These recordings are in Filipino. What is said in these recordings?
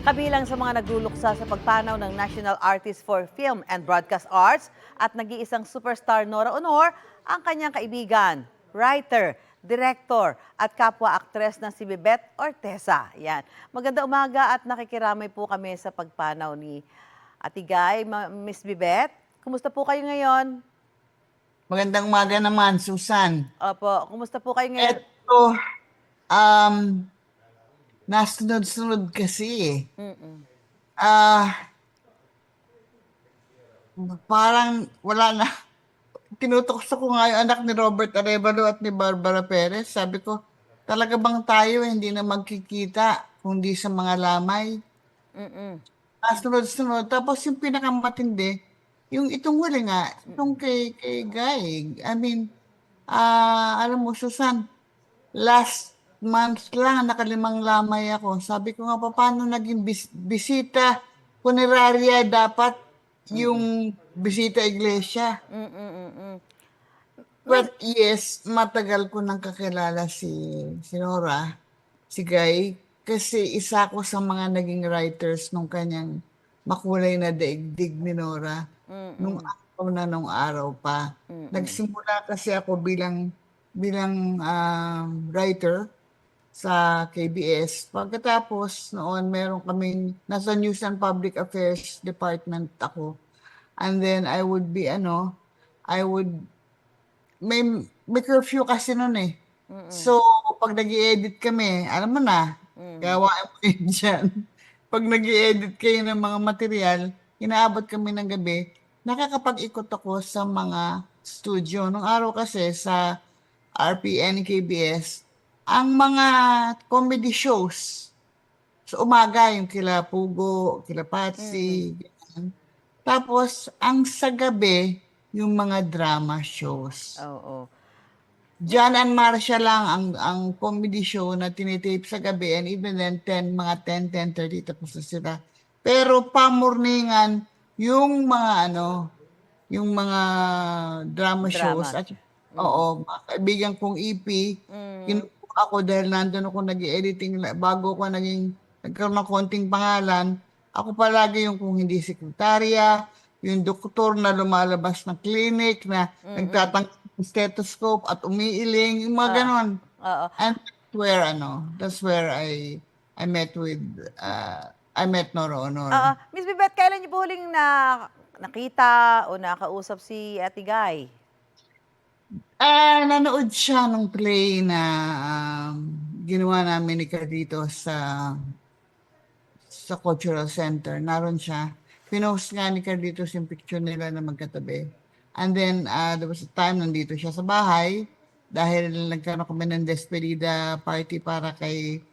Kabilang sa mga nagluluksa sa pagpanaw ng National Artist for Film and Broadcast Arts at nag-iisang superstar Nora Honor ang kanyang kaibigan, writer, director at kapwa-aktres na si Bebet Ortesa. Yan. Maganda umaga at nakikiramay po kami sa pagpanaw ni Ate Guy, Miss Bebet. Kumusta po kayo ngayon? Magandang umaga naman, Susan. Opo, kumusta po kayo ngayon? Eto, um, nasunod-sunod kasi eh. Mm-mm. Ah, parang wala na. Tinutukso ko nga yung anak ni Robert Arevalo at ni Barbara Perez. Sabi ko, talaga bang tayo hindi na magkikita kundi sa mga lamay? Mm-mm. Nasunod-sunod. Tapos yung pinakamatindi, yung itong huli nga, itong kay Guy. I mean, alam mo, Susan, last month lang, nakalimang lamay ako. Sabi ko nga, paano naging bisita punerarya dapat yung bisita iglesia? Mm-mm. Miss, But yes, matagal ko nang kakilala si Nora, si Guy, kasi isa ko sa mga naging writers nung kanyang Makulay na Daigdig ni Nora, mm-mm. nung araw pa. Mm-mm. Nagsimula kasi ako bilang writer sa KBS. Pagkatapos noon, meron kaming, nasa News and Public Affairs Department ako. And then I would, may curfew kasi noon eh. Mm-mm. So, pag nag edit kami, alam mo na, Mm. gawain mo yun dyan. Pag nag edit kayo ng mga material, inaabot kami ng gabi, nakakapag-ikot ako sa mga studio. Nung araw kasi sa RPN, KBS, ang mga comedy shows sa umaga, yung kila Pugo, kila Mm. Patsy, ganyan. Tapos, ang sa gabi, yung mga drama shows. Oo. Mi- John and Marcia lang ang comedy show na tinitape sa gabi and even then 10:30 tapos na sila. Pero pamorningan yung mga yung mga drama shows Drama. at oo, Mm. mga kaibigan kong EP, Mm. kinuha ako dahil nandun ako nag-editing bago ako nagkaroon ng konting pangalan. Ako palagi yung kung hindi sekretarya, yung doktor na lumalabas ng clinic na Mm. nagtatanggal ng stethoscope at umiiling, yung mga Oo. ganon. Oo. And that's where I met with, I met Nora Oo. Honor. Miss Bibet, kailan niyo po huling nakita o nakausap si Ate Guy? Nanood siya ng play na ginawa namin ni Carlito sa Cultural Center. Naroon siya. Pinost nga ni Carlitos yung picture nila na magkatabi. And then, there was a time nandito siya sa bahay dahil nagkaroon kami ng despedida party para kay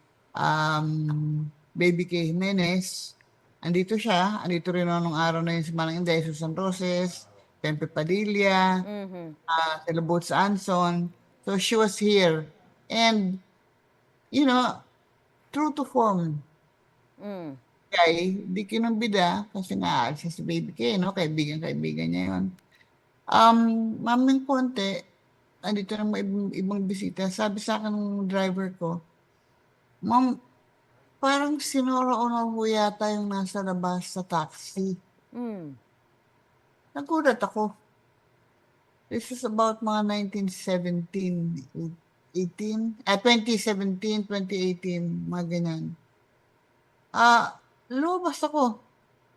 Baby K. Jimenez. Andito siya. Andito rin nung araw na yun si Manang Inday, Susan Roses, Tempe Padilla, Mhm. sila Boots Anson. So she was here. And, you know, true to form, Mm. di kinumbida kasi nga siya si Baby K, no? Kaibigan niya yun. Maming konti, andito na mga ibang bisita. Sabi sa akin ng driver ko, Ma'am, parang sinura-una po yata yung nasa labas sa taxi. Mm. Nagulat ako. This is about mga 1917, 18, 2017, 2018, mga ganyan. Lumabas ako.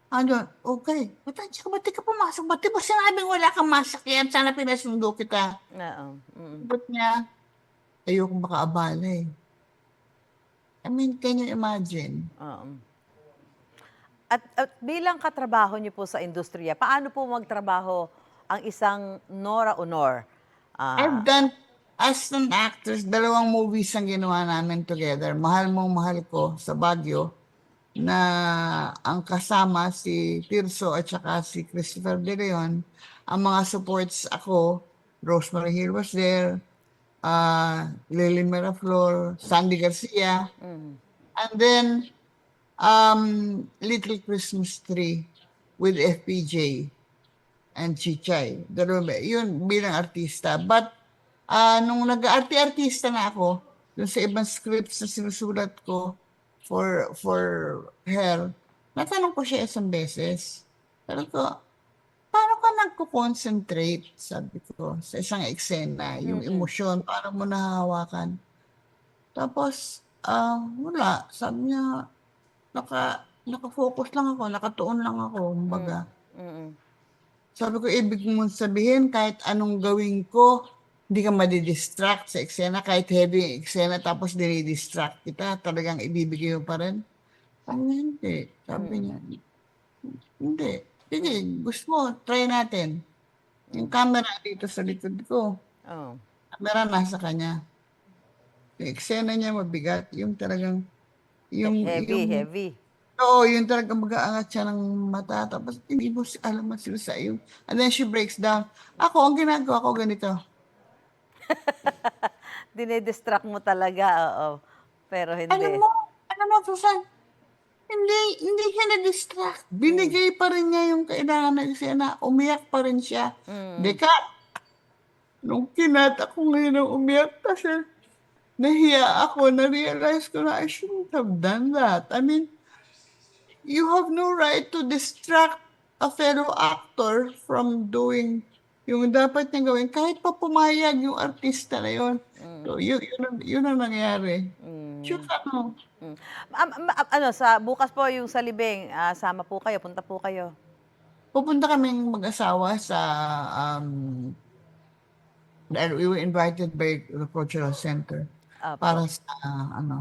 Ano, okay. Ba't di ka pumasok? Ba't di ba sinabing wala kang masakyan? Sana pinasundo kita. Oo. Mm. Ba't niya? Ayoko makaabala eh. I mean, can you imagine? Oo. At bilang katrabaho niyo po sa industriya, paano po magtrabaho ang isang Nora Honor? I've Ah, done, as an actress, 2 movies ang ginawa namin together. Mahal Mong Mahal Ko sa Baguio, na ang kasama si Tirso at saka si Christopher De Leon. Ang mga supports ako, Rosemary Hill was there, Lily Miraflor, Sandy Garcia, mm. and then Little Christmas Tree with FPJ and Chichay. Yun bilang artista. But nung nag-artista na ako, dun sa ibang scripts na sinusulat ko, for her, natanong ko siya isang beses. Sabi ko, paano ka nagko-concentrate, sabi ko, sa isang eksena, yung emosyon, paano mo nahahawakan? Tapos, wala. Sabi niya, nakafocus lang ako, nakatuon lang ako, kumbaga. Mm. Sabi ko, ibig mong sabihin, kahit anong gawin ko, hindi ka madidistract sa eksena, kahit heavy yung eksena, tapos dinidistract kita, talagang ibibigay mo pa rin. Sabi niya, hindi. Sabi niya, hindi. Sige, gusto mo, try natin. Yung camera dito sa likod ko, Oh. camera nasa kanya. Yung eksena niya mabigat, yung talagang, yung, Heavy, yung, heavy. oo, yung talagang mag-aangat siya ng mata, tapos hindi mo alam ang sila sa iyo. And then she breaks down. Ako, ang ginagawa ko ganito. Dinidistract mo talaga, oo. Pero Alam hindi. mo, alam mo, Susan, hindi siya na-distract. Binigay pa rin niya yung kailangan ng eksena. Umiyak pa rin siya. Deka, nung kinata ko ngayon ang umiyak kasi nahiya ako, na-realize ko na I shouldn't have done that. I mean, you have no right to distract a fellow actor from doing yung dapat niya gawin kahit pa pumayag yung artista na yun. So, yun ang nangyari. Sure, ano, Mm. Ano, sa bukas po yung sa libing, sama po kayo, punta po kayo. pupunta kaming mag-asawa sa, dahil we were invited by the Cultural Center para Opo. sa,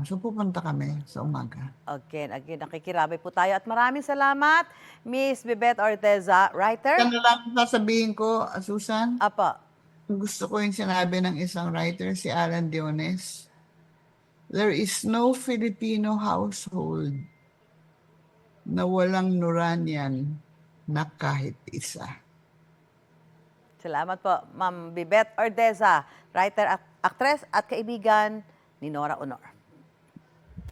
so pupunta kami sa umaga. Again, nakikirabay po tayo. At maraming salamat, Miss Bebet Orteza, writer. Yan na lang sasabihin ko, Susan, Apo. gusto ko yung sinabi ng isang writer, si Alan Diones. There is no Filipino household na walang Nuranian na kahit isa. Salamat po, Ma'am Bebet Ordeza, writer, actress at kaibigan ni Nora Honor.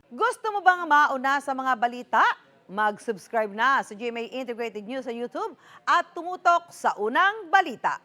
Gusto mo bang mauna sa mga balita? Mag-subscribe na sa GMA Integrated News sa YouTube at tumutok sa unang balita.